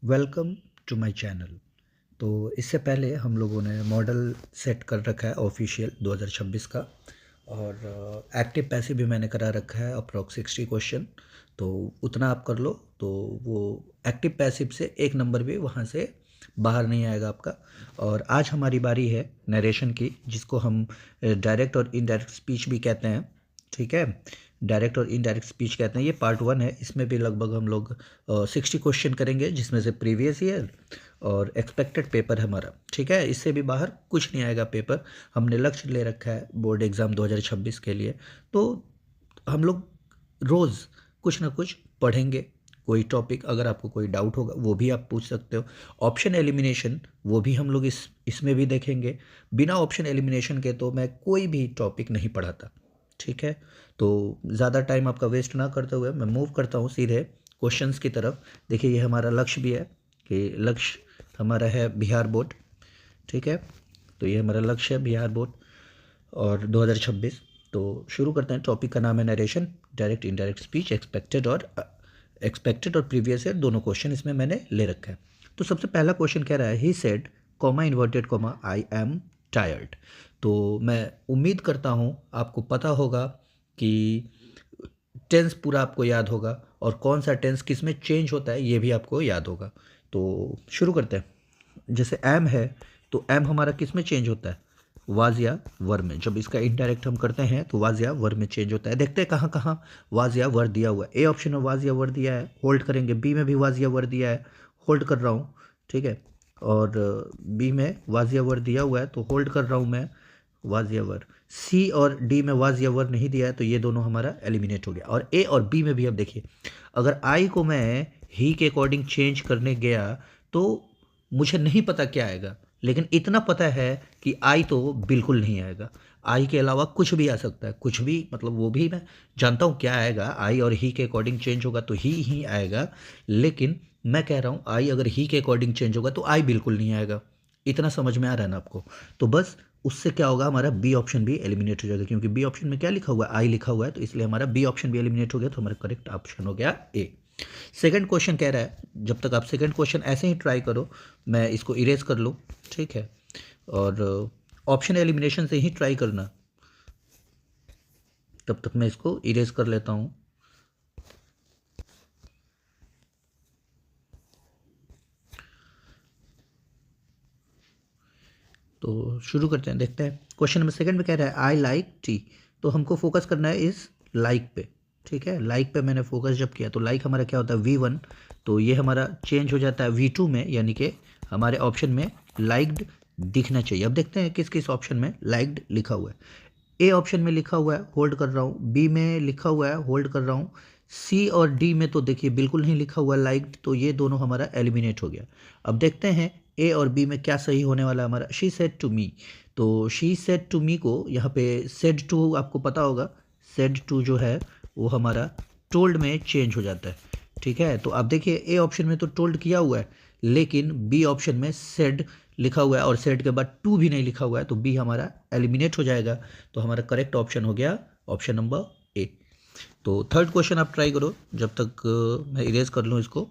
Welcome to my channel. तो इससे पहले हम लोगों ने मॉडल सेट कर रखा है ऑफिशियल 2026 का, और एक्टिव पैसिव भी मैंने करा रखा है अप्रॉक्स 60 क्वेश्चन। तो उतना आप कर लो तो वो एक्टिव पैसिव से एक नंबर भी वहाँ से बाहर नहीं आएगा आपका। और आज हमारी बारी है नरेशन की, जिसको हम डायरेक्ट और इनडायरेक्ट स्पीच भी कहते हैं। ठीक है, डायरेक्ट और इनडायरेक्ट स्पीच कहते हैं। ये पार्ट 1 है। इसमें भी लगभग हम लोग 60 क्वेश्चन करेंगे, जिसमें से प्रीवियस ईयर और एक्सपेक्टेड पेपर है हमारा। ठीक है, इससे भी बाहर कुछ नहीं आएगा पेपर। हमने लक्ष्य ले रखा है बोर्ड एग्ज़ाम 2026 के लिए। तो हम लोग रोज़ कुछ ना कुछ पढ़ेंगे। कोई टॉपिक अगर आपको कोई डाउट होगा वो भी आप पूछ सकते हो। ऑप्शन एलिमिनेशन वो भी हम लोग इसमें भी देखेंगे। बिना ऑप्शन एलिमिनेशन के तो मैं कोई भी टॉपिक नहीं पढ़ाता। ठीक है, तो ज़्यादा टाइम आपका वेस्ट ना करते हुए मैं मूव करता हूँ सीधे क्वेश्चंस की तरफ। देखिए, ये हमारा लक्ष्य भी है कि लक्ष्य हमारा है बिहार बोर्ड। ठीक है, तो ये हमारा लक्ष्य है बिहार बोर्ड और 2026। तो शुरू करते हैं। टॉपिक का नाम है narration, direct indirect speech, expected और प्रीवियस ईयर दोनों क्वेश्चन इसमें मैंने ले रखा है। तो सबसे पहला क्वेश्चन कह रहा है he said comma inverted comma I am tired. तो मैं उम्मीद करता हूँ आपको पता होगा कि टेंस पूरा आपको याद होगा, और कौन सा टेंस किस में चेंज होता है ये भी आपको याद होगा। तो शुरू करते हैं। जैसे एम है, तो एम हमारा किस में चेंज होता है? वाज या वर में। जब इसका इनडायरेक्ट हम करते हैं तो वाज या वर में चेंज होता है। देखते हैं कहाँ कहाँ वाज या वर दिया हुआ है। ए ऑप्शन में वाज या वर दिया है, होल्ड करेंगे। बी में भी वाज या वर दिया है, होल्ड कर रहा हूँ। ठीक है, और बी में वाज या वर दिया हुआ है तो होल्ड कर रहा हूँ मैं वाज या वर। सी और डी में वाज या वर नहीं दिया है तो ये दोनों हमारा एलिमिनेट हो गया। और ए और बी में भी अब देखिए, अगर आई को मैं ही के अकॉर्डिंग चेंज करने गया तो मुझे नहीं पता क्या आएगा, लेकिन इतना पता है कि आई तो बिल्कुल नहीं आएगा। आई के अलावा कुछ भी आ सकता है, कुछ भी, मतलब वो भी मैं जानता हूँ क्या आएगा। आई और ही के अकॉर्डिंग चेंज होगा तो ही आएगा, लेकिन मैं कह रहा हूँ आई अगर ही के अकॉर्डिंग चेंज होगा तो आई बिल्कुल नहीं आएगा। इतना समझ में आ रहा है ना आपको? तो बस उससे क्या होगा, हमारा बी ऑप्शन भी एलिमिनेट हो जाएगा, क्योंकि बी ऑप्शन में क्या लिखा हुआ है? आई लिखा हुआ है, तो इसलिए हमारा बी ऑप्शन भी एलिमिनेट हो गया। तो हमारा करेक्ट ऑप्शन हो गया ए। सेकंड क्वेश्चन कह रहा है, जब तक आप सेकंड क्वेश्चन ऐसे ही ट्राई करो, मैं इसको इरेज कर लूँ। ठीक है, और ऑप्शन एलिमिनेशन से ही ट्राई करना, तब तक मैं इसको इरेज कर लेता हूँ। तो शुरू करते हैं, देखते हैं। क्वेश्चन नंबर सेकंड में कह रहा है आई लाइक टी। तो हमको फोकस करना है इस लाइक पे। ठीक है, लाइक पे मैंने फोकस जब किया तो लाइक हमारा क्या होता है? V1। तो ये हमारा चेंज हो जाता है V2 में, यानी कि हमारे ऑप्शन में लाइक्ड दिखना चाहिए। अब देखते हैं किस किस ऑप्शन में लाइक्ड लिखा हुआ है। ए ऑप्शन में लिखा हुआ है, होल्ड कर रहा हूँ। बी में लिखा हुआ है, होल्ड कर रहा हूँ। सी और डी में तो देखिए बिल्कुल नहीं लिखा हुआ लाइक्ड, तो ये दोनों हमारा एलिमिनेट हो गया। अब देखते हैं ए और बी में क्या सही होने वाला है हमारा। शी सेड टू मी, तो शी सेड टू मी को यहाँ पे सेड टू आपको पता होगा, सेड टू जो है वो हमारा टोल्ड में चेंज हो जाता है। ठीक है, तो आप देखिए ए ऑप्शन में तो टोल्ड किया हुआ है, लेकिन बी ऑप्शन में सेड लिखा हुआ है और सेड के बाद टू भी नहीं लिखा हुआ है, तो बी हमारा एलिमिनेट हो जाएगा। तो हमारा करेक्ट ऑप्शन हो गया ऑप्शन नंबर ए। तो थर्ड क्वेश्चन आप ट्राई करो जब तक मैं इरेज कर लूँ इसको।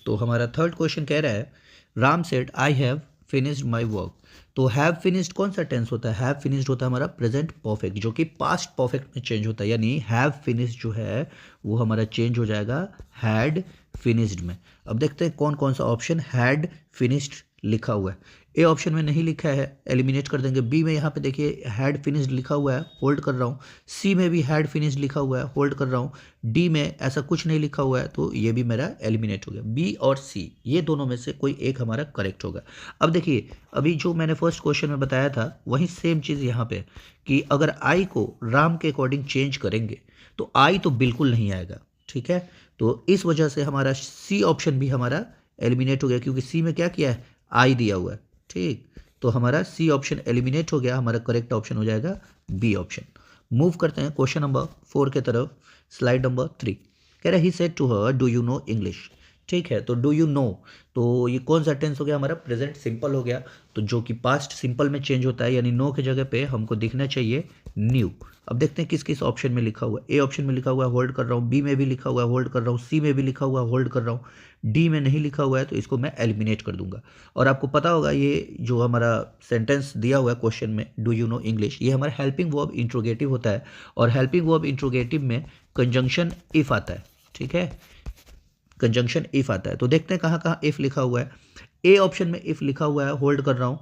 तो हमारा थर्ड क्वेश्चन कह रहा है Ram said I have finished my work. तो हैव फिनिश्ड कौन सा टेंस होता है? हैव फिनिश्ड होता है हमारा प्रेजेंट परफेक्ट, जो कि पास्ट परफेक्ट में चेंज होता है। यानी हैव फिनिश्ड जो है वो हमारा चेंज हो जाएगा हैड फिनिश्ड में। अब देखते हैं कौन कौन सा ऑप्शन हैड फिनिश्ड लिखा हुआ है। ए ऑप्शन में नहीं लिखा है, एलिमिनेट कर देंगे। बी में यहाँ पे देखिए हैड फिनिश्ड लिखा हुआ है, होल्ड कर रहा हूँ। सी में भी हैड फिनिश्ड लिखा हुआ है, होल्ड कर रहा हूँ। डी में ऐसा कुछ नहीं लिखा हुआ है, तो ये भी मेरा एलिमिनेट हो गया। बी और सी ये दोनों में से कोई एक हमारा करेक्ट होगा। अब देखिए, अभी जो मैंने फर्स्ट क्वेश्चन में बताया था वही सेम चीज़ यहाँ पे, कि अगर आई को राम के अकॉर्डिंग चेंज करेंगे तो आई तो बिल्कुल नहीं आएगा। ठीक है, तो इस वजह से हमारा सी ऑप्शन भी हमारा एलिमिनेट हो गया, क्योंकि सी में क्या किया है? आई दिया हुआ है। ठीक, तो हमारा सी ऑप्शन एलिमिनेट हो गया। हमारा करेक्ट ऑप्शन हो जाएगा बी ऑप्शन। मूव करते हैं क्वेश्चन नंबर 4 के तरफ। स्लाइड नंबर 3 कह रहा है he said to her do you know English. ठीक है, तो डू यू नो, तो ये कौन सा टेंस हो गया हमारा? प्रेजेंट सिंपल हो गया। तो जो कि पास्ट सिंपल में चेंज होता है, यानी नो की जगह पे हमको दिखना चाहिए न्यू। अब देखते हैं किस किस ऑप्शन में लिखा हुआ है। ए ऑप्शन में लिखा हुआ है होल्ड कर रहा हूँ, बी में भी लिखा हुआ है होल्ड कर रहा हूँ, सी में भी लिखा हुआ है होल्ड कर रहा हूँ, डी में नहीं लिखा हुआ है तो इसको मैं एलिमिनेट कर दूंगा। और आपको पता होगा ये जो हमारा सेंटेंस दिया हुआ है क्वेश्चन में, डू यू नो इंग्लिश, ये हमारा हेल्पिंग वर्ब इंट्रोगेटिव होता है और हेल्पिंग वर्ब इंट्रोगेटिव में कंजंक्शन इफ आता है। ठीक है, कंजंक्शन इफ आता है। तो देखते हैं कहाँ कहाँ इफ लिखा हुआ है। ए ऑप्शन में इफ लिखा हुआ है होल्ड कर रहा हूँ,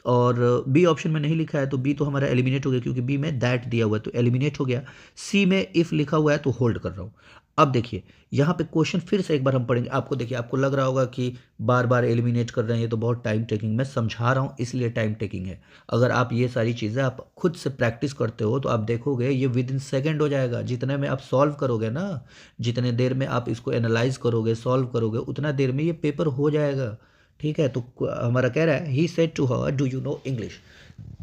और बी ऑप्शन में नहीं लिखा है तो बी तो हमारा एलिमिनेट हो गया क्योंकि बी में दैट दिया हुआ है तो एलिमिनेट हो गया। सी में इफ लिखा हुआ है तो होल्ड कर रहा हूँ। अब देखिए यहाँ पे क्वेश्चन फिर से एक बार हम पढ़ेंगे। आपको देखिए, आपको लग रहा होगा कि बार बार एलिमिनेट कर रहे हैं, ये तो बहुत टाइम टेकिंग। मैं समझा रहा हूँ इसलिए टाइम टेकिंग है। अगर आप ये सारी चीज़ें आप खुद से प्रैक्टिस करते हो तो आप देखोगे ये विद इन सेकेंड हो जाएगा। जितने में आप सॉल्व करोगे ना, जितने देर में आप इसको एनालाइज करोगे सॉल्व करोगे, उतना देर में ये पेपर हो जाएगा। ठीक है, तो हमारा कह रहा है he said to her do you know English,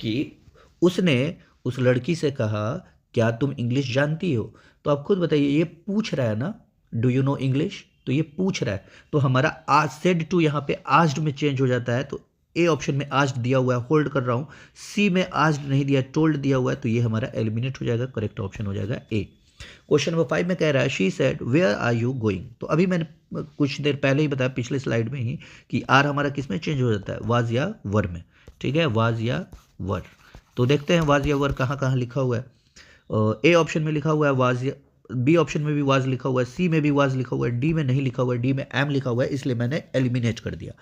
कि उसने उस लड़की से कहा क्या तुम इंग्लिश जानती हो। तो आप खुद बताइए, ये पूछ रहा है ना, डू यू नो इंग्लिश, तो ये पूछ रहा है। तो हमारा आज सेड टू यहाँ पे आस्क्ड में चेंज हो जाता है। तो ए ऑप्शन में आस्क्ड दिया हुआ है होल्ड कर रहा हूँ, सी में आस्क्ड नहीं दिया टोल्ड दिया हुआ है तो ये हमारा एलिमिनेट हो जाएगा। करेक्ट ऑप्शन हो जाएगा ए। क्वेश्चन नंबर 5 में कह रहा है she said where are you going. तो अभी मैंने कुछ देर पहले ही बताया पिछले स्लाइड में ही कि आर हमारा किस में चेंज हो जाता है, वाज या वर में। ठीक है, वाज या वर। तो देखते हैं वाज या वर कहाँ कहाँ लिखा हुआ है। ए ऑप्शन में लिखा हुआ है वाज या, बी ऑप्शन में भी वाज लिखा हुआ है, सी में भी वाज लिखा हुआ है, डी में नहीं लिखा हुआ है, डी में एम लिखा हुआ है, इसलिए मैंने एलिमिनेट कर दिया।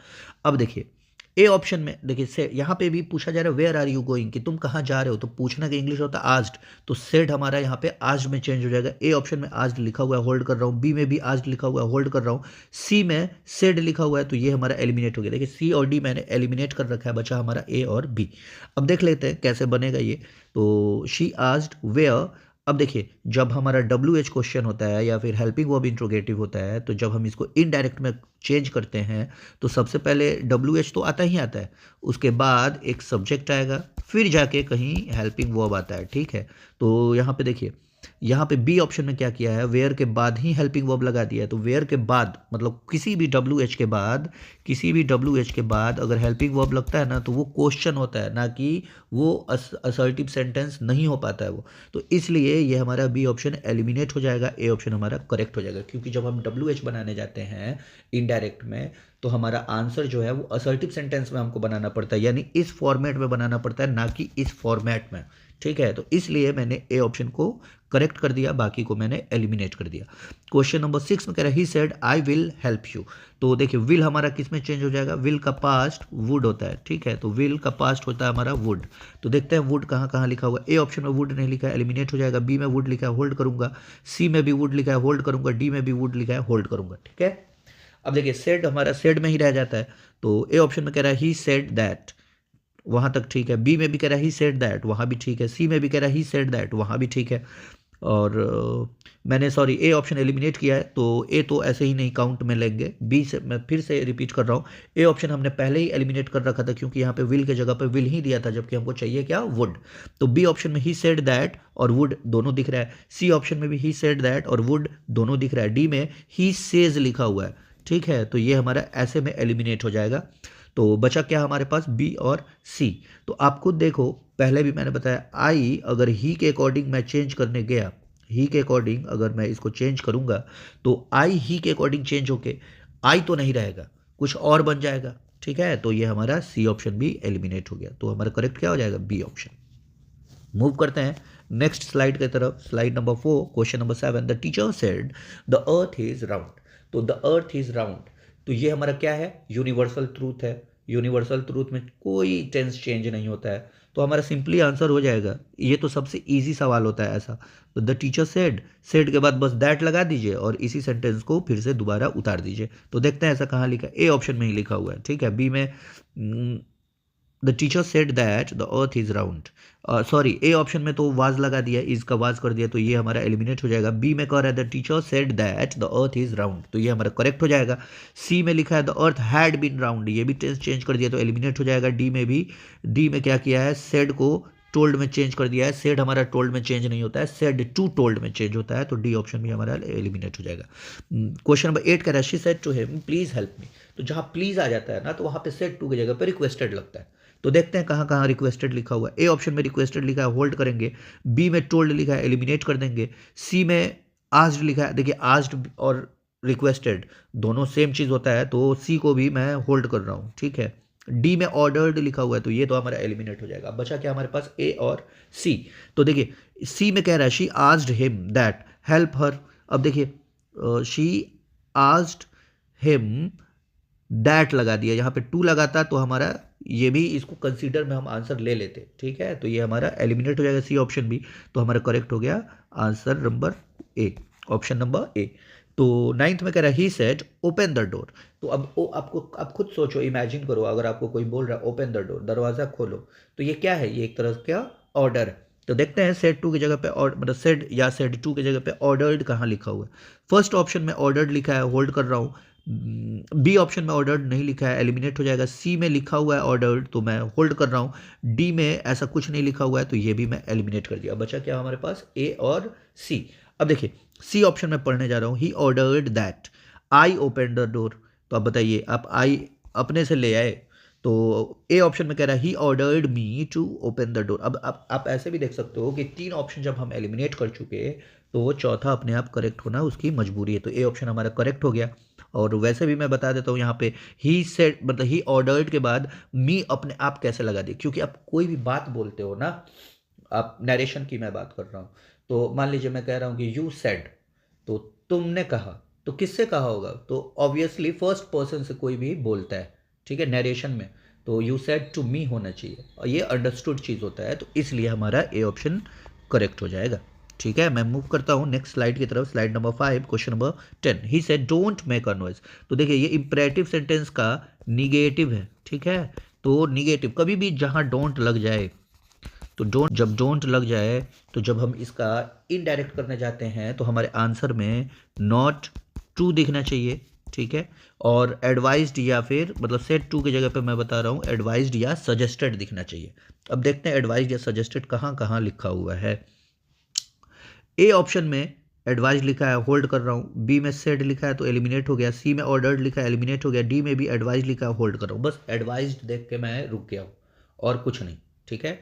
अब देखिए ए ऑप्शन में देखिए से यहाँ पे भी पूछा जा रहा है वेयर आर यू गोइंग, कि तुम कहाँ जा रहे हो। तो पूछना का इंग्लिश होता है आस्क्ड, तो सेड हमारा यहाँ पे आस्क्ड में चेंज हो जाएगा। ए ऑप्शन में आस्क्ड लिखा हुआ है होल्ड कर रहा हूँ, बी में भी आस्क्ड लिखा हुआ है होल्ड कर रहा हूँ, सी में सेड लिखा हुआ है तो ये हमारा एलिमिनेट हो गया। देखिए सी और डी मैंने एलिमिनेट कर रखा है, बचा हमारा ए और बी। अब देख लेते हैं कैसे बनेगा ये। तो शी आस्क्ड वेयर। अब देखिए जब हमारा डब्ल्यू एच क्वेश्चन होता है या फिर हेल्पिंग वर्ब इंट्रोगेटिव होता है, तो जब हम इसको इनडायरेक्ट में चेंज करते हैं तो सबसे पहले डब्ल्यू एच तो आता ही आता है, उसके बाद एक सब्जेक्ट आएगा, फिर जाके कहीं हेल्पिंग वर्ब आता है। ठीक है, तो यहाँ पे देखिए, यहाँ पे बी ऑप्शन में क्या किया है, वेयर के बाद ही हेल्पिंग वर्ब लगा दिया है। तो वेयर के बाद मतलब किसी भी डब्ल्यू एच के बाद, किसी भी डब्ल्यू एच के बाद अगर हेल्पिंग वर्ब लगता है ना तो वो क्वेश्चन होता है, ना कि वो असर्टिव सेंटेंस नहीं हो पाता है वो। तो इसलिए ये हमारा बी ऑप्शन एलिमिनेट हो जाएगा, ए ऑप्शन हमारा करेक्ट हो जाएगा। क्योंकि जब हम डब्ल्यू एच बनाने जाते हैं इनडायरेक्ट में तो हमारा आंसर जो है वो असर्टिव सेंटेंस में हमको बनाना पड़ता है, यानी इस फॉर्मेट में बनाना पड़ता है, ना कि इस फॉर्मेट में। ठीक है, तो इसलिए मैंने ए ऑप्शन को करेक्ट कर दिया, बाकी को मैंने एलिमिनेट कर दिया। क्वेश्चन नंबर 6 में कह रहा है he said I will help you. तो देखिए विल हमारा किस में चेंज हो जाएगा, विल का पास्ट वुड होता है। ठीक है, तो विल का पास्ट होता है हमारा वुड। तो देखते हैं वुड कहाँ कहाँ लिखा हुआ है। ए ऑप्शन में वुड नहीं लिखा है, एलिमिनेट हो जाएगा। बी में वुड लिखा है, होल्ड करूंगा। सी में भी वुड लिखा है, होल्ड करूंगा। डी में भी वुड लिखा है, होल्ड करूंगा। ठीक है, अब देखिए सेड हमारा सेड में ही रह जाता है। तो ए ऑप्शन में कह रहा है ही सेड दैट, वहाँ तक ठीक है। बी में भी कह रहा है ही सेड दैट, वहाँ भी ठीक है। सी में भी कह रहा है ही सेड दैट, वहाँ भी ठीक है। और मैंने सॉरी ए ऑप्शन एलिमिनेट किया है, तो ए तो ऐसे ही नहीं काउंट में लेंगे। बी से मैं फिर से रिपीट कर रहा हूँ, ए ऑप्शन हमने पहले ही एलिमिनेट कर रखा था क्योंकि यहाँ पे विल के जगह पे विल ही दिया था, जबकि हमको चाहिए क्या, वुड। तो बी ऑप्शन में ही सेड दैट और वुड दोनों दिख रहा है। सी ऑप्शन में भी ही सेड दैट और वुड दोनों दिख रहा है। डी में ही सेज लिखा हुआ है। ठीक है, तो ये हमारा ऐसे में एलिमिनेट हो जाएगा। तो बचा क्या हमारे पास, बी और सी। तो आप खुद देखो, पहले भी मैंने बताया आई अगर ही के अकॉर्डिंग मैं चेंज करने गया, ही के अकॉर्डिंग अगर मैं इसको चेंज करूंगा तो आई ही के अकॉर्डिंग चेंज होके आई तो नहीं रहेगा, कुछ और बन जाएगा। ठीक है, तो ये हमारा सी ऑप्शन भी एलिमिनेट हो गया। तो हमारा करेक्ट क्या हो जाएगा, बी ऑप्शन। मूव करते हैं नेक्स्ट स्लाइड की तरफ। Slide number 4, question number 7। The teacher said the earth is round. तो द अर्थ इज राउंड, तो ये हमारा क्या है, यूनिवर्सल ट्रूथ है। यूनिवर्सल ट्रूथ में कोई टेंस चेंज नहीं होता है, तो हमारा सिंपली आंसर हो जाएगा। ये तो सबसे इजी सवाल होता है ऐसा। तो द टीचर सेड, सेड के बाद बस दैट लगा दीजिए और इसी सेंटेंस को फिर से दोबारा उतार दीजिए। तो देखते हैं ऐसा कहाँ लिखा है, ए ऑप्शन में ही लिखा हुआ है। ठीक है, बी में the teacher said that the earth is round, sorry A option में तो वाज लगा दिया, इज का वाज कर दिया, तो ये हमारा एलिमिनेट हो जाएगा। बी में कह रहा है the teacher said that the earth is round, तो ये हमारा करेक्ट हो जाएगा। सी में लिखा है the earth had been round, ये भी टेंस चेंज कर दिया तो एलिमिनेट हो जाएगा। डी में भी, डी में क्या किया है, सेड को टोल्ड में चेंज कर दिया है। सेड हमारा टोल्ड में चेंज नहीं होता है, सेड टू टोल्ड में चेंज होता है, तो डी ऑप्शन भी हमारा एलिमिनेट हो जाएगा। क्वेश्चन नंबर 8 कह रहा है she said to him please help me. तो जहाँ प्लीज आ जाता है ना तो वहाँ पे सेड टू की जगह पे रिक्वेस्टेड लगता है। तो देखते हैं कहाँ कहाँ रिक्वेस्टेड लिखा हुआ है। ए ऑप्शन में रिक्वेस्टेड लिखा है, होल्ड करेंगे। बी में टोल्ड लिखा है, एलिमिनेट कर देंगे। सी में आस्क्ड लिखा है, देखिए आस्क्ड और रिक्वेस्टेड दोनों सेम चीज़ होता है, तो सी को भी मैं होल्ड कर रहा हूँ, ठीक है। डी में ऑर्डर्ड लिखा हुआ है, तो ये तो हमारा एलिमिनेट हो जाएगा। अब बचा क्या हमारे पास, ए और सी। तो देखिए सी में कह रहा है she asked him that help her. अब देखिए शी आस्क्ड हिम दैट लगा दिया, यहाँ पे टू लगाता तो हमारा ये भी इसको कंसीडर में हम आंसर ले लेते, ठीक है। तो ये हमारा एलिमिनेट हो जाएगा, सी ऑप्शन भी। तो हमारा करेक्ट हो गया answer number A, option number A. तो नाइन्थ में कह रहा है he said open the door. तो अब आपको आप खुद सोचो, इमेजिन करो, अगर आपको कोई बोल रहा है ओपन द डोर, दरवाज़ा खोलो, तो ये क्या है, ये एक तरह का ऑर्डर है। तो देखते हैं सेड टू की जगह पे और मतलब सेड या सेड टू की जगह पे ऑर्डर्ड कहाँ लिखा हुआ है। फर्स्ट ऑप्शन में ऑर्डर्ड लिखा है, होल्ड कर रहा हूँ। बी ऑप्शन में ऑर्डर्ड नहीं लिखा है, एलिमिनेट हो जाएगा। सी में लिखा हुआ है ऑर्डर्ड, तो मैं होल्ड कर रहा हूँ। डी में ऐसा कुछ नहीं लिखा हुआ है, तो ये भी मैं एलिमिनेट कर दिया। बचा क्या हमारे पास, ए और सी। अब देखिए सी ऑप्शन में पढ़ने जा रहा हूँ, he ordered that I open the door. तो अब बताइए, आप आई अपने से ले आए, तो ए ऑप्शन में कह रहा है he ordered me to open the door. अब आप ऐसे भी देख सकते हो कि तीन ऑप्शन जब हम एलिमिनेट कर चुके, तो वो चौथा अपने आप करेक्ट होना उसकी मजबूरी है। तो ए ऑप्शन हमारा करेक्ट हो गया। और वैसे भी मैं बता देता हूँ यहाँ पे ही सेड मतलब ही ऑर्डर्ड के बाद मी अपने आप कैसे लगा दी, क्योंकि आप कोई भी बात बोलते हो ना, आप नरेशन की मैं बात कर रहा हूँ, तो मान लीजिए मैं कह रहा हूँ कि यू सेड, तो तुमने कहा, तो किससे कहा होगा, तो ऑब्वियसली फर्स्ट पर्सन से कोई भी बोलता है, ठीक है, नरेशन में। तो यू सेड टू मी होना चाहिए, और ये अंडरस्टूड चीज़ होता है, तो इसलिए हमारा ए ऑप्शन करेक्ट हो जाएगा, ठीक है। मैं मूव करता हूँ नेक्स्ट स्लाइड की तरफ, slide number 5, question number 10। He said don't make a noise. तो देखिए ये इंपरेटिव सेंटेंस का निगेटिव है, ठीक है। तो निगेटिव कभी भी जहाँ डोंट लग जाए, तो जब डोंट लग जाए, तो जब हम इसका इनडायरेक्ट करने जाते हैं, तो हमारे आंसर में नॉट टू दिखना चाहिए, ठीक है। और एडवाइज्ड या फिर मतलब सेट टू की जगह पे मैं बता रहा हूँ एडवाइज्ड या सजेस्टेड दिखना चाहिए। अब देखते हैं एडवाइज्ड या सजेस्टेड कहाँ कहाँ लिखा हुआ है। ए ऑप्शन में एडवाइज लिखा है, होल्ड कर रहा हूँ। बी में सेड लिखा है, तो एलिमिनेट हो गया। सी में ऑर्डर्ड लिखा है, एलिमिनेट हो गया। डी में भी एडवाइज लिखा है, होल्ड कर रहा हूँ। बस एडवाइज्ड देख के मैं रुक गया हूँ, और कुछ नहीं, ठीक है।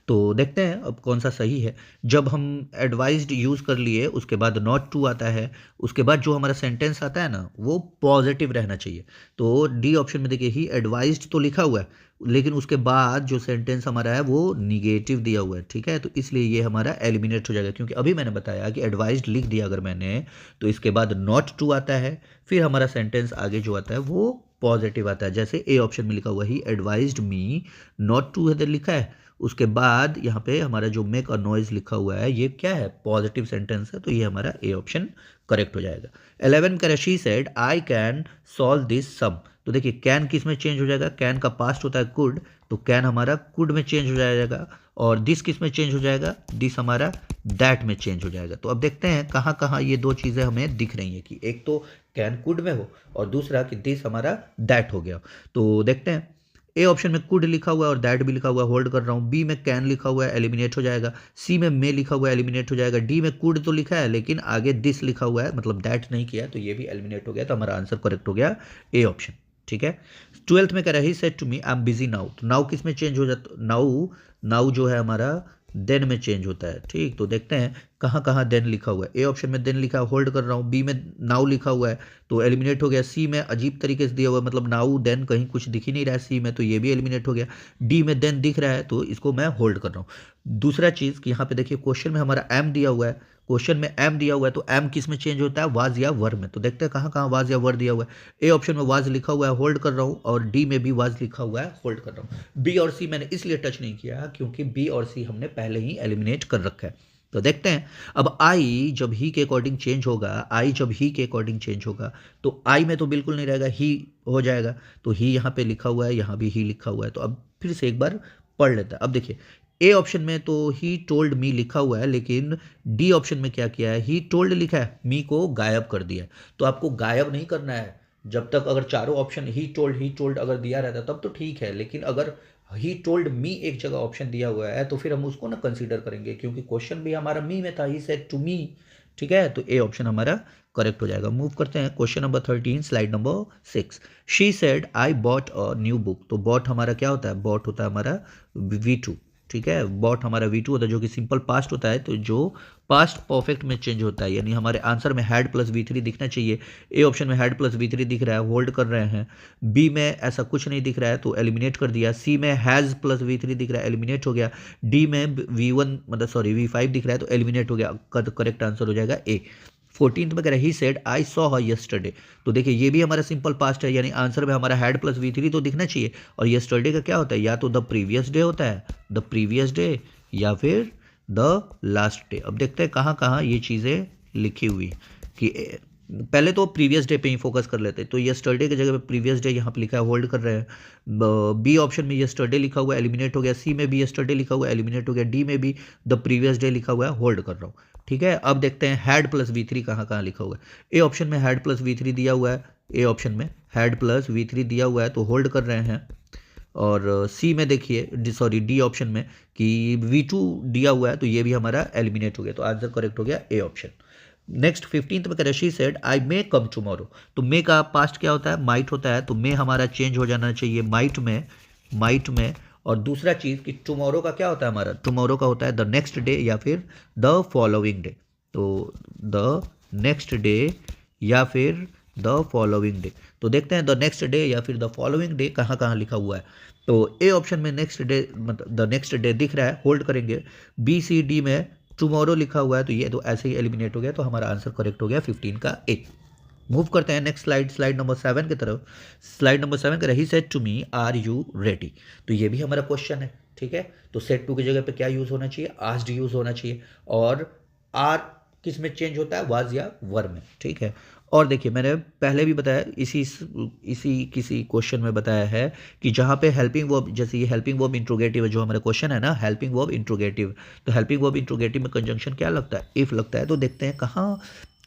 तो देखते हैं अब कौन सा सही है। जब हम एडवाइज्ड यूज़ कर लिए, उसके बाद नॉट टू आता है, उसके बाद जो हमारा सेंटेंस आता है ना, वो पॉजिटिव रहना चाहिए। तो डी ऑप्शन में देखिए ही एडवाइज्ड तो लिखा हुआ है, लेकिन उसके बाद जो सेंटेंस हमारा है वो निगेटिव दिया हुआ है, ठीक है। तो इसलिए ये हमारा एलिमिनेट हो जाएगा, क्योंकि अभी मैंने बताया कि एडवाइज्ड लिख दिया अगर मैंने, तो इसके बाद नॉट टू आता है, फिर हमारा सेंटेंस आगे जो आता है वो पॉजिटिव आता है। जैसे ए ऑप्शन में लिखा हुआ ही एडवाइज्ड मी नॉट टू इधर लिखा है, उसके बाद यहाँ पे हमारा जो मेक अ नॉइज लिखा हुआ है, ये क्या है, पॉजिटिव सेंटेंस है, तो ये हमारा ए ऑप्शन करेक्ट हो जाएगा। 11 का she said I can solve this sum. तो देखिए कैन किस में चेंज हो जाएगा, कैन का पास्ट होता है कुड, तो कैन हमारा कुड में चेंज हो जाएगा। और दिस किस में चेंज हो जाएगा, दिस हमारा दैट में चेंज हो जाएगा। तो अब देखते हैं कहाँ कहाँ ये दो चीज़ें हमें दिख रही हैं, कि एक तो कैन कुड में हो, और दूसरा कि दिस हमारा दैट हो गया। तो देखते हैं ए ऑप्शन में कुड लिखा हुआ है और दैट भी लिखा हुआ है, होल्ड कर रहा हूँ। बी में कैन लिखा हुआ है, एलिमिनेट हो जाएगा। सी में मे लिखा हुआ है, एलिमिनेट हो जाएगा। डी में कुड तो लिखा है, लेकिन आगे दिस लिखा हुआ है, मतलब दैट नहीं किया, तो ये भी एलिमिनेट हो गया। तो हमारा आंसर करेक्ट हो गया ए ऑप्शन, ठीक है। 12th में कह रहा है he said to me I am busy now. तो नाउ किस में चेंज हो जाता, नाउ नाउ जो है हमारा देन में चेंज होता है, ठीक। तो देखते हैं कहाँ कहाँ देन लिखा हुआ है। ए ऑप्शन में देन लिखा है, होल्ड कर रहा हूँ। बी में नाउ लिखा हुआ है, तो एलिमिनेट हो गया। सी में अजीब तरीके से दिया हुआ है, मतलब नाउ देन कहीं कुछ दिख ही नहीं रहा है सी में, तो ये भी एलिमिनेट हो गया। डी में देन दिख रहा है, तो इसको मैं होल्ड कर रहा हूँ। दूसरा चीज़ कि यहाँ पे देखिए क्वेश्चन में हमारा एम दिया हुआ है, क्वेश्चन में एम दिया हुआ है, तो एम किस में चेंज होता है, वाज या वर में। तो देखते हैं कहाँ कहाँ वाज या वर दिया हुआ है। ए ऑप्शन में वाज लिखा हुआ है, होल्ड कर रहा हूँ, और डी में भी वाज लिखा हुआ है, होल्ड कर रहा हूँ। बी और सी मैंने इसलिए टच नहीं किया क्योंकि बी और सी हमने पहले ही एलिमिनेट कर रखा है। तो देखते हैं अब आई जब ही के अकॉर्डिंग चेंज होगा, आई जब ही के अकॉर्डिंग चेंज होगा, तो आई में तो बिल्कुल नहीं रहेगा, ही हो जाएगा। तो ही यहाँ पे लिखा हुआ है, यहाँ भी ही लिखा हुआ है। तो अब फिर से एक बार पढ़ लेता है। अब देखिए ए ऑप्शन में तो ही टोल्ड मी लिखा हुआ है, लेकिन डी ऑप्शन में क्या किया है, ही टोल्ड लिखा है, मी को गायब कर दिया है। तो आपको गायब नहीं करना है, जब तक अगर चारों ऑप्शन ही टोल्ड अगर दिया रहता तब तो ठीक है, लेकिन अगर ही टोल्ड मी एक जगह ऑप्शन दिया हुआ है, तो फिर हम उसको ना कंसीडर करेंगे, क्योंकि क्वेश्चन भी हमारा मी में था, ही सेड टू मी, ठीक है, तो ए ऑप्शन हमारा करेक्ट हो जाएगा। मूव करते हैं question number 13, slide number 6। She said I bought a new book. तो बॉट हमारा क्या होता है? बॉट होता है हमारा V2। ठीक है, बॉट हमारा V2 होता है, जो कि सिंपल पास्ट होता है, तो जो पास्ट परफेक्ट में चेंज होता है, यानी हमारे आंसर में हैड प्लस V3 दिखना चाहिए। ए ऑप्शन में हैड प्लस V3 दिख रहा है, होल्ड कर रहे हैं। बी में ऐसा कुछ नहीं दिख रहा है तो एलिमिनेट कर दिया। सी में हैज़ प्लस V3 दिख रहा है, एलिमिनेट हो गया। डी में V1 मतलब सॉरी V5 दिख रहा है तो एलिमिनेट हो गया। करेक्ट आंसर हो जाएगा ए। 14th में कह रहा है he said I saw her yesterday. तो देखिए ये भी हमारा सिंपल पास्ट है, यानी आंसर में हमारा हैड प्लस V3 तो दिखना चाहिए। और यस्टरडे का क्या होता है? या तो द प्रीवियस डे होता है, द प्रीवियस डे, या फिर द लास्ट डे। अब देखते हैं कहाँ कहाँ ये चीज़ें लिखी हुई कि पहले तो प्रीवियस डे पे ही फोकस कर लेते हैं। तो यस्टरडे की जगह पे प्रीवियस डे यहाँ पे लिखा है, होल्ड कर रहे हैं। बी ऑप्शन में यस्टरडे लिखा हुआ है, एलिमिनेट हो गया। सी में भी यस्टरडे लिखा हुआ है, एलिमिनेट हो गया। डी में भी द प्रीवियस डे लिखा हुआ है, होल्ड कर रहा हूँ। ठीक है, अब देखते हैं हैड प्लस V3 कहाँ कहाँ लिखा हुआ है। ए ऑप्शन में हैड प्लस V3 दिया हुआ है, ए ऑप्शन में हैड प्लस V3 दिया हुआ है तो होल्ड कर रहे हैं। और सी में देखिए सॉरी डी ऑप्शन में कि V2 दिया हुआ है तो ये भी हमारा एलिमिनेट हो गया, तो आंसर करेक्ट हो गया ए ऑप्शन। नेक्स्ट 15th में कह रहा है she said I may come tomorrow. तो मे का पास्ट क्या होता है? माइट होता है, तो मे हमारा चेंज हो जाना चाहिए माइट में, माइट में। और दूसरा चीज़ कि टुमारो का क्या होता है? हमारा टुमारो का होता है द नेक्स्ट डे या फिर द फॉलोइंग डे। तो द नेक्स्ट डे या फिर द फॉलोइंग डे। तो देखते हैं द नेक्स्ट डे या फिर द फॉलोइंग डे कहाँ कहाँ लिखा हुआ है। तो ए ऑप्शन में नेक्स्ट डे मतलब द नेक्स्ट डे दिख रहा है, होल्ड करेंगे। बी सी डी में टुमारो लिखा हुआ है तो ये तो ऐसे ही एलिमिनेट हो गया, तो हमारा आंसर करेक्ट हो गया 15 का ए। मूव करते हैं नेक्स्ट स्लाइड, स्लाइड नंबर 7 की तरफ। स्लाइड नंबर 7 कह रही said to me are you ready. तो ये भी हमारा क्वेश्चन है। ठीक है, तो सेड टू की जगह पे क्या यूज होना चाहिए? आस्क्ड यूज होना चाहिए। और आर किस में चेंज होता है? वाज या वर में। ठीक है, और देखिए मैंने पहले भी बताया, इसी किसी क्वेश्चन में बताया है कि जहाँ पे हेल्पिंग वर्ब, जैसे ये हेल्पिंग वर्ब इंट्रोगेटिव है जो हमारा क्वेश्चन है ना, हेल्पिंग वर्ब इंट्रोगेटिव। तो हेल्पिंग वर्ब इंट्रोगेटिव में कंजंक्शन क्या लगता है? इफ लगता है। तो देखते हैं कहाँ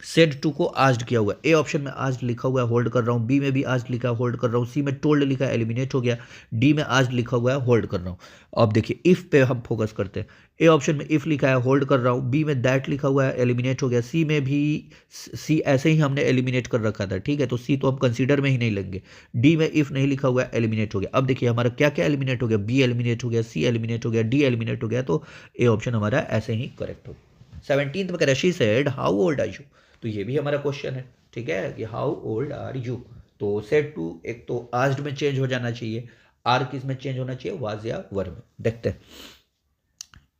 सेड टू को आस्क्ड किया हुआ है। ए ऑप्शन में आस्क्ड लिखा हुआ है, होल्ड कर रहा हूँ। बी में भी आस्क्ड लिखा है, होल्ड कर रहा हूँ। सी में टोल्ड लिखा है, एलिमिनेट हो गया। डी में आस्क्ड लिखा हुआ है, होल्ड कर रहा हूँ। अब देखिए इफ पे हम फोकस करते हैं। ए ऑप्शन में इफ लिखा है, होल्ड कर रहा हूँ। बी में दैट लिखा हुआ है, एलिमिनेट हो गया। सी में भी सी ऐसे ही हमने एलिमिनेट कर रखा था। ठीक है, तो सी तो हम कंसीडर में ही नहीं लेंगे। डी में इफ नहीं लिखा हुआ है, एलिमिनेट हो गया। अब देखिए हमारा क्या क्या एलिमिनेट हो गया? बी एलिमिनेट हो गया, सी एलिमिनेट हो गया, डी एलिमिनेट हो गया, तो ए ऑप्शन हमारा ऐसे ही करेक्ट हो गया। 17th में कह रहा है she said how old are you. तो ये भी हमारा क्वेश्चन है। ठीक है, कि हाउ ओल्ड आर यू। तो सेड टू एक तो आस्क्ड में चेंज हो जाना चाहिए, आर किस में चेंज होना चाहिए? वाज या वर में। देखते हैं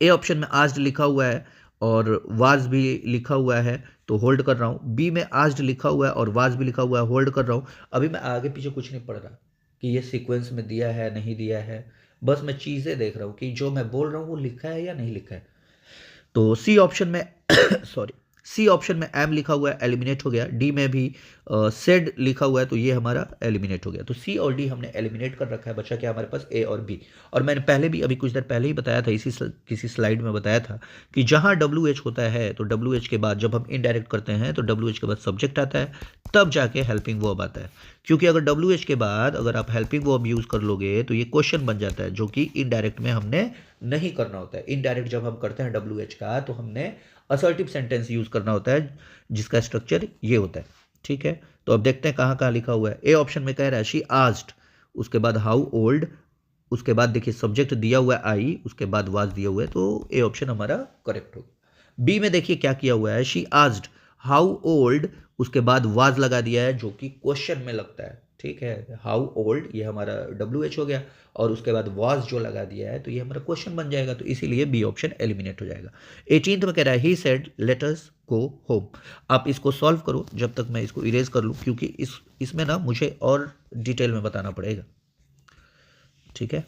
ए ऑप्शन में आस्क्ड लिखा हुआ है और वाज भी लिखा हुआ है तो होल्ड कर रहा हूँ। बी में आस्क्ड लिखा हुआ है और वाज भी लिखा हुआ है, होल्ड कर रहा हूँ। अभी मैं आगे पीछे कुछ नहीं पढ़ रहा कि ये सीक्वेंस में दिया है नहीं दिया है, बस मैं चीज़ें देख रहा हूँ कि जो मैं बोल रहा हूँ वो लिखा है या नहीं लिखा है। तो सी ऑप्शन में सॉरी, सी ऑप्शन में एम लिखा हुआ है, एलिमिनेट हो गया। डी में भी सेड लिखा हुआ है तो ये हमारा एलिमिनेट हो गया। तो सी और डी हमने एलिमिनेट कर रखा है, बचा क्या हमारे पास? ए और बी। और मैंने पहले भी अभी कुछ देर पहले ही बताया था, किसी स्लाइड में बताया था कि जहाँ डब्ल्यू एच होता है तो डब्ल्यू एच के बाद जब हम इनडायरेक्ट करते हैं तो डब्ल्यू एच के बाद सब्जेक्ट आता है, तब जाके हेल्पिंग वर्ब आता है। क्योंकि अगर डब्ल्यू एच के बाद अगर आप हेल्पिंग वर्ब यूज़ कर लोगे तो ये क्वेश्चन बन जाता है, जो कि इनडायरेक्ट में हमने नहीं करना होता है। इनडायरेक्ट जब हम करते हैं डब्ल्यू एच का तो हमने असर्टिव सेंटेंस यूज करना होता है, जिसका स्ट्रक्चर ये होता है। ठीक है, तो अब देखते हैं कहाँ कहाँ लिखा हुआ है। ए ऑप्शन में कह रहा है शी आस्क्ड, उसके बाद हाउ ओल्ड, उसके बाद देखिए सब्जेक्ट दिया हुआ है आई, उसके बाद वाज दिया हुआ है, तो ए ऑप्शन हमारा करेक्ट होगा। बी में देखिए क्या किया हुआ है, शी आस्क्ड हाउ ओल्ड, उसके बाद वाज लगा दिया है जो कि क्वेश्चन में लगता है। ठीक है, हाउ ओल्ड ये हमारा डब्ल्यू एच हो गया और उसके बाद वाज जो लगा दिया है तो ये हमारा क्वेश्चन बन जाएगा, तो इसीलिए बी ऑप्शन एलिमिनेट हो जाएगा। 18th में कह रहा है he said let us go home. आप इसको सॉल्व करो जब तक मैं इसको इरेज कर लूँ, क्योंकि इसमें ना मुझे और डिटेल में बताना पड़ेगा। ठीक है,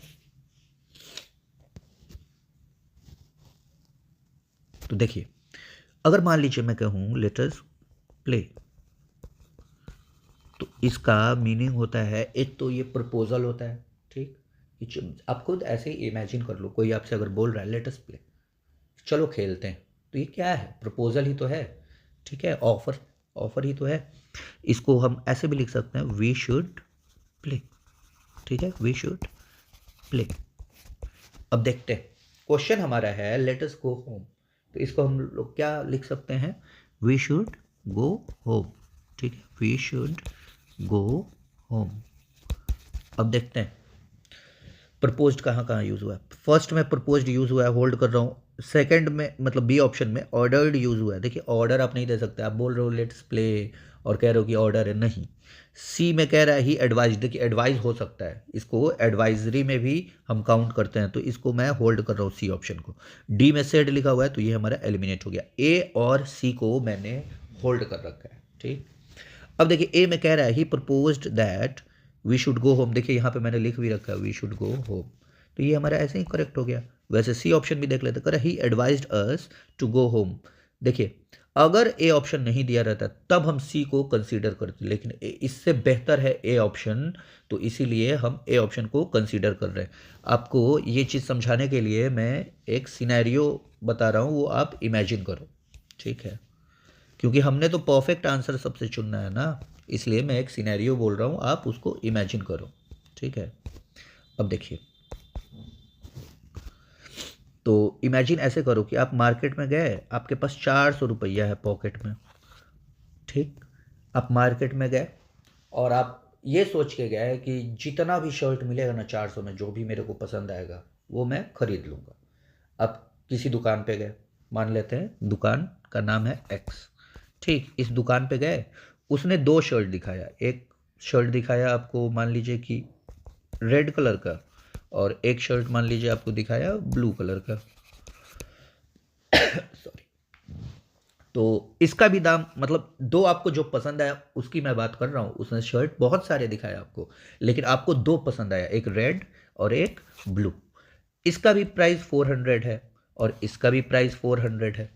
तो देखिए अगर मान लीजिए मैं कहूँ लेट अस प्ले, तो इसका मीनिंग होता है, एक तो ये प्रपोजल होता है। ठीक, आप खुद ऐसे ही इमेजिन कर लो, कोई आपसे अगर बोल रहा है लेट अस प्ले, चलो खेलते हैं, तो ये क्या है? प्रपोजल ही तो है। ठीक है, ऑफर, ऑफर ही तो है। इसको हम ऐसे भी लिख सकते हैं वी शुड प्ले। ठीक है, वी शुड प्ले। अब देखते हैं, क्वेश्चन हमारा है लेट अस गो होम, तो इसको हम लोग क्या लिख सकते हैं? वी शुड गो होम, ठीक है, वी शुड गो होम। अब देखते हैं प्रपोज्ड कहाँ कहाँ यूज़ हुआ है। फर्स्ट में प्रपोज्ड यूज़ हुआ है, होल्ड कर रहा हूँ। सेकंड में मतलब बी ऑप्शन में ऑर्डर्ड यूज़ हुआ है। देखिए ऑर्डर आप नहीं दे सकते, आप बोल रहे हो लेट्स प्ले और कह रहे हो कि ऑर्डर है, नहीं। सी में कह रहा है ही एडवाइज, देखिए एडवाइज हो सकता है, इसको एडवाइजरी में भी हम काउंट करते हैं, तो इसको मैं होल्ड कर रहा हूँ सी ऑप्शन को। डी में सेड लिखा हुआ है तो ये हमारा एलिमिनेट हो गया। ए और सी को मैंने होल्ड कर रखा है, ठीक। अब देखिए ए में कह रहा है ही proposed that we should go home, देखिए यहाँ पे मैंने लिख भी रखा है वी शुड गो होम, तो ये हमारा ऐसे ही करेक्ट हो गया। वैसे सी ऑप्शन भी देख लेते, कर ही advised us to go home. देखिए अगर ए ऑप्शन नहीं दिया रहता तब हम सी को कंसीडर करते, लेकिन इससे बेहतर है ए ऑप्शन, तो इसीलिए हम ए ऑप्शन को कंसीडर कर रहे हैं। आपको ये चीज़ समझाने के लिए मैं एक सिनेरियो बता रहा हूँ, वो आप इमेजिन करो, ठीक है, क्योंकि हमने तो परफेक्ट आंसर सबसे चुनना है ना, इसलिए मैं एक सिनेरियो बोल रहा हूँ, आप उसको इमेजिन करो, ठीक है। अब देखिए, तो इमेजिन ऐसे करो कि आप मार्केट में गए, आपके पास 400 रुपया है पॉकेट में, ठीक। आप मार्केट में गए और आप ये सोच के गए कि जितना भी शर्ट मिलेगा ना 400 में, जो भी मेरे को पसंद आएगा वो मैं खरीद लूँगा। अब किसी दुकान पे गए, मान लेते हैं दुकान का नाम है एक्स, ठीक। इस दुकान पे गए, उसने 2 शर्ट दिखाया, एक शर्ट दिखाया आपको मान लीजिए कि रेड कलर का, और एक शर्ट मान लीजिए आपको दिखाया ब्लू कलर का सॉरी। तो इसका भी दाम मतलब 2 आपको जो पसंद आया उसकी मैं बात कर रहा हूँ, उसने शर्ट बहुत सारे दिखाए आपको, लेकिन आपको 2 पसंद आया, एक रेड और एक ब्लू। इसका भी प्राइस 400 है और इसका भी प्राइस 400 है।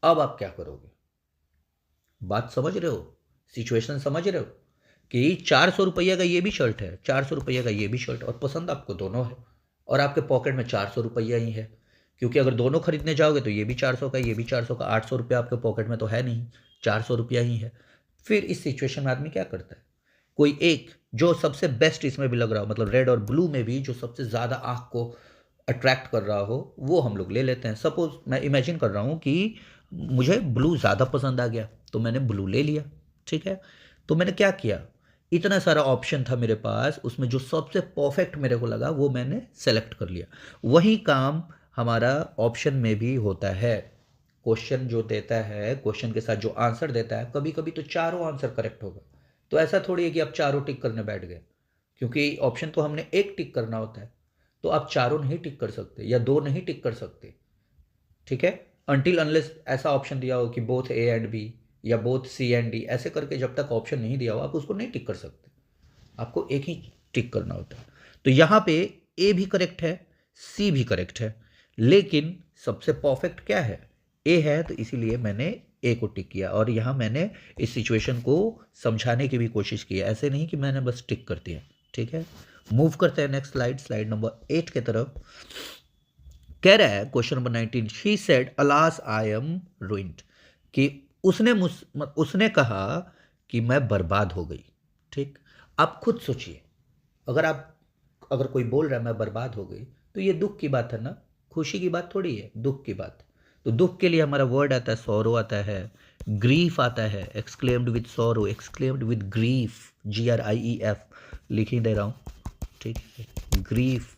अब आप क्या करोगे? बात समझ रहे हो, सिचुएशन समझ रहे हो कि 400 रुपये का ये भी शर्ट है, 400 रुपये का ये भी शर्ट, और पसंद आपको दोनों है, और आपके पॉकेट में 400 रुपया ही है, क्योंकि अगर दोनों खरीदने जाओगे तो ये भी 400 का, ये भी 400 का, 800 रुपया आपके पॉकेट में तो है नहीं, 400 रुपया ही है। फिर इस सिचुएशन में आदमी क्या करता है? कोई एक जो सबसे बेस्ट इसमें भी लग रहा हो, मतलब रेड और ब्लू में भी जो सबसे ज़्यादा आँख को अट्रैक्ट कर रहा हो, वो हम लोग ले लेते हैं। सपोज मैं इमेजिन कर रहा हूँ कि मुझे ब्लू ज़्यादा पसंद आ गया, तो मैंने ब्लू ले लिया, ठीक है। तो मैंने क्या किया, इतना सारा ऑप्शन था मेरे पास, उसमें जो सबसे परफेक्ट मेरे को लगा वो मैंने सेलेक्ट कर लिया। वही काम हमारा ऑप्शन में भी होता है। क्वेश्चन जो देता है, क्वेश्चन के साथ जो आंसर देता है, कभी कभी तो चारों आंसर करेक्ट होगा, तो ऐसा थोड़ी है कि आप चारों टिक करने बैठ गए, क्योंकि ऑप्शन तो हमने एक टिक करना होता है, तो आप चारों नहीं टिक कर सकते या 2 नहीं टिक कर सकते, ठीक है। अनटिल अनलेस ऐसा ऑप्शन दिया हो कि बोथ ए एंड बी या बोथ सी एंड डी, ऐसे करके जब तक ऑप्शन नहीं दिया हो आप उसको नहीं टिक कर सकते, आपको एक ही टिक करना होता है। तो यहाँ पे ए भी करेक्ट है, सी भी करेक्ट है, लेकिन सबसे परफेक्ट क्या है? ए है, तो इसीलिए मैंने ए को टिक किया, और यहाँ मैंने इस सिचुएशन को समझाने की भी कोशिश की है, ऐसे नहीं कि मैंने बस टिक कर दिया, ठीक है। मूव करते हैं नेक्स्ट स्लाइड, स्लाइड नंबर 8 के तरफ। कह रहा है question number 19, she said alas I am ruined, कि उसने कहा कि मैं बर्बाद हो गई, ठीक। आप खुद सोचिए, अगर कोई बोल रहा है मैं बर्बाद हो गई, तो ये दुख की बात है ना, खुशी की बात थोड़ी है, दुख की बात। तो दुख के लिए हमारा वर्ड आता है सॉरो, आता है ग्रीफ, आता है exclaimed with sorrow, exclaimed with grief, GRIEF लिख ही दे रहा हूँ, ठीक है, ग्रीफ।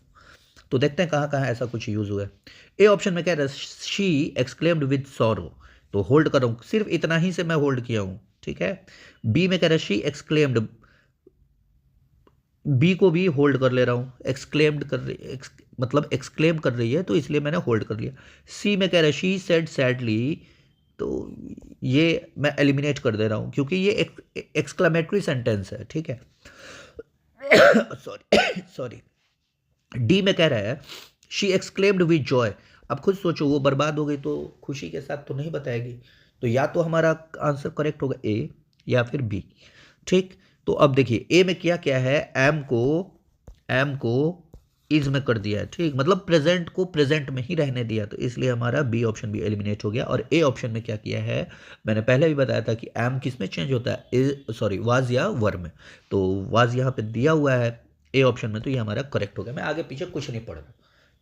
तो देखते हैं कहाँ कहाँ ऐसा कुछ यूज हुआ है। ए ऑप्शन में कह रहा है शी एक्सक्लेम्ड विद सॉरो, तो होल्ड कर रहा हूँ, सिर्फ इतना ही से मैं होल्ड किया हूँ, ठीक है। बी में कह रहा है शी एक्सक्लेम्ड, बी को भी होल्ड कर ले रहा हूँ, एक्सक्लेम्ड कर रही, मतलब एक्सक्लेम कर रही है, तो इसलिए मैंने होल्ड कर लिया। सी में कह रहा है शी सेड सैडली, तो ये मैं एलिमिनेट कर दे रहा हूँ, क्योंकि ये एक एक्सक्लेमेटरी सेंटेंस है, ठीक है। Sorry sorry. डी में कह रहा है शी एक्सक्लेम्ड विद जॉय, अब खुद सोचो वो बर्बाद हो गई तो खुशी के साथ तो नहीं बताएगी, तो या तो हमारा आंसर करेक्ट होगा ए या फिर बी, ठीक। तो अब देखिए ए में क्या क्या है, एम को इज में कर दिया है, ठीक, मतलब प्रेजेंट को प्रेजेंट में ही रहने दिया, तो इसलिए हमारा बी ऑप्शन भी एलिमिनेट हो गया। और ए ऑप्शन में क्या किया है, मैंने पहले भी बताया था कि एम किस में चेंज होता है, सॉरी वाज या वर में, तो वाज यहाँ पे दिया हुआ है ए ऑप्शन में, तो ये हमारा करेक्ट हो गया। मैं आगे पीछे कुछ नहीं पढ़ रहा,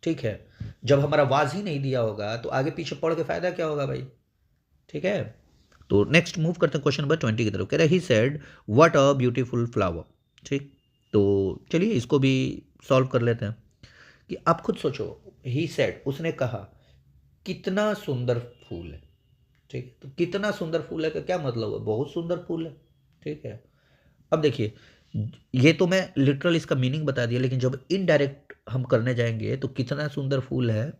ठीक है। जब हमारा वाज ही नहीं दिया होगा तो आगे पीछे पढ़ के फायदा क्या होगा भाई, ठीक है। तो नेक्स्ट मूव करते हैं क्वेश्चन नंबर 20 की तरफ। कह रहा है he said what a beautiful flower. ठीक, तो चलिए इसको भी सॉल्व कर लेते हैं कि आप खुद सोचो, ही सेड उसने कहा कितना सुंदर फूल है। ठीक, तो कितना सुंदर फूल है का क्या मतलब है? बहुत सुंदर फूल है। ठीक है, अब देखिए ये तो मैं लिटरल इसका मीनिंग बता दिया, लेकिन जब इनडायरेक्ट हम करने जाएंगे तो कितना सुंदर फूल है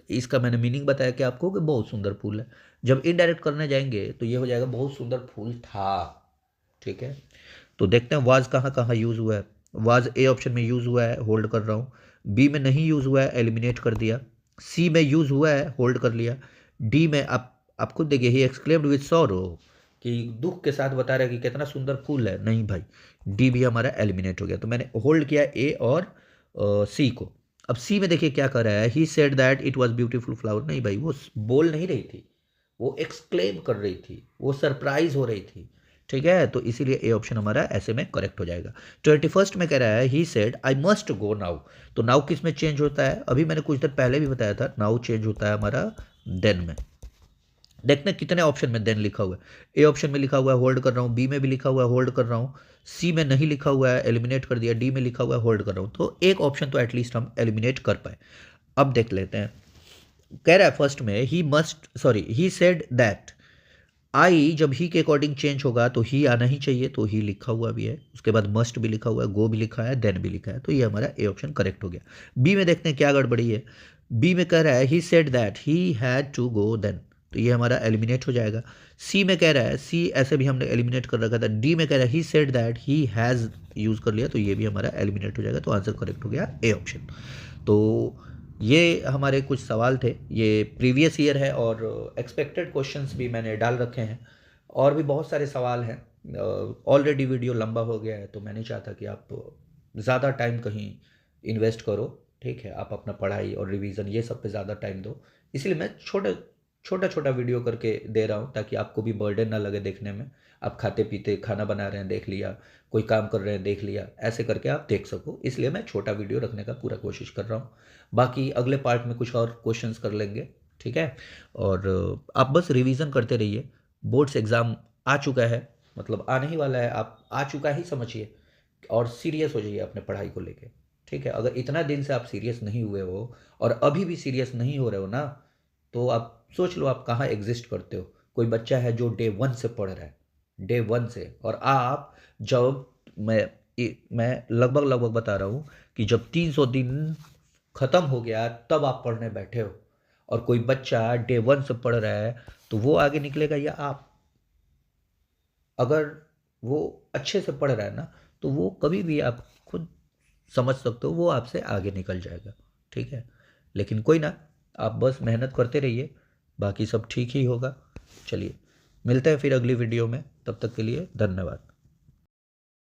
इसका मैंने मीनिंग बताया कि आपको कि बहुत सुंदर फूल है। जब इनडायरेक्ट करने जाएंगे तो ये हो जाएगा बहुत सुंदर फूल था। ठीक है, तो देखते हैं वाज कहाँ कहाँ यूज हुआ है। वाज ए ऑप्शन में यूज हुआ है, होल्ड कर रहा हूँ। बी में नहीं यूज हुआ है, एलिमिनेट कर दिया। सी में यूज हुआ है, होल्ड कर लिया। डी में आप खुद देखिए, ही एक्सक्लेम्ड विद सॉरो कि दुख के साथ बता रहा है कि कितना सुंदर फूल है। नहीं भाई, डी भी हमारा एलिमिनेट हो गया, तो मैंने होल्ड किया ए और सी को। अब सी में देखिए क्या कर रहा है, he said that it was beautiful flower. नहीं भाई, वो बोल नहीं रही थी, वो एक्सक्लेम कर रही थी, वो सरप्राइज हो रही थी। ठीक है, तो इसीलिए ए ऑप्शन हमारा ऐसे में करेक्ट हो जाएगा। 21st में कह रहा है he said I must go now. तो नाउ किस में चेंज होता है? अभी मैंने कुछ देर पहले भी बताया था, नाउ चेंज होता है हमारा देन में। देखते हैं कितने ऑप्शन में देन लिखा हुआ है। ए ऑप्शन में लिखा हुआ है, होल्ड कर रहा हूँ। बी में भी लिखा हुआ है, होल्ड कर रहा हूँ। सी में नहीं लिखा हुआ है, एलिमिनेट कर दिया। डी में लिखा हुआ है, होल्ड कर रहा हूँ। तो एक ऑप्शन तो एटलीस्ट हम एलिमिनेट कर पाए। अब देख लेते हैं। कह रहा है फर्स्ट में ही सेड दैट आई, जब ही के अकॉर्डिंग चेंज होगा तो ही आना ही चाहिए, तो ही लिखा हुआ भी है। उसके बाद मस्ट भी लिखा हुआ है, गो भी लिखा है, देन भी लिखा है, तो ये हमारा ए ऑप्शन करेक्ट हो गया। बी में देखते हैं क्या गड़बड़ी है। बी में कह रहा है he said that he had to go then, तो ये हमारा एलिमिनेट हो जाएगा। सी में कह रहा है, सी ऐसे भी हमने एलिमिनेट कर रखा था। डी में कह रहा है he said that he has use कर लिया, तो ये भी हमारा एलिमिनेट हो जाएगा। तो आंसर करेक्ट हो गया ए ऑप्शन। तो ये हमारे कुछ सवाल थे, ये प्रीवियस ईयर है और एक्सपेक्टेड क्वेश्चंस भी मैंने डाल रखे हैं। और भी बहुत सारे सवाल हैं। ऑलरेडी वीडियो लंबा हो गया है, तो मैं नहीं चाहता कि आप ज़्यादा टाइम कहीं इन्वेस्ट करो। ठीक है, आप अपना पढ़ाई और रिवीजन ये सब पे ज़्यादा टाइम दो। इसलिए मैं छोटा छोटा वीडियो करके दे रहा हूँ, ताकि आपको भी बर्डन ना लगे देखने में। आप खाते पीते खाना बना रहे हैं देख लिया, कोई काम कर रहे हैं देख लिया, ऐसे करके आप देख सको, इसलिए मैं छोटा वीडियो रखने का पूरा कोशिश कर रहा हूँ। बाकी अगले पार्ट में कुछ और क्वेश्चंस कर लेंगे। ठीक है, और आप बस रिवीजन करते रहिए। बोर्ड्स एग्ज़ाम आ चुका है, मतलब आने ही वाला है, आप आ चुका ही समझिए, और सीरियस हो जाइए अपने पढ़ाई को लेके। ठीक है, अगर इतना दिन से आप सीरियस नहीं हुए हो और अभी भी सीरियस नहीं हो रहे हो ना, तो आप सोच लो आप कहाँ एग्जिस्ट करते हो। कोई बच्चा है जो डे 1 से पढ़ रहा है, डे 1 से, और आप जब मैं लगभग लगभग बता रहा हूँ कि जब 300 दिन ख़त्म हो गया तब आप पढ़ने बैठे हो, और कोई बच्चा डे 1 से पढ़ रहा है, तो वो आगे निकलेगा या आप? अगर वो अच्छे से पढ़ रहा है ना, तो वो कभी भी आप खुद समझ सकते हो, वो आपसे आगे निकल जाएगा। ठीक है, लेकिन कोई ना, आप बस मेहनत करते रहिए, बाकी सब ठीक ही होगा। चलिए मिलते हैं फिर अगली वीडियो में, तब तक के लिए धन्यवाद।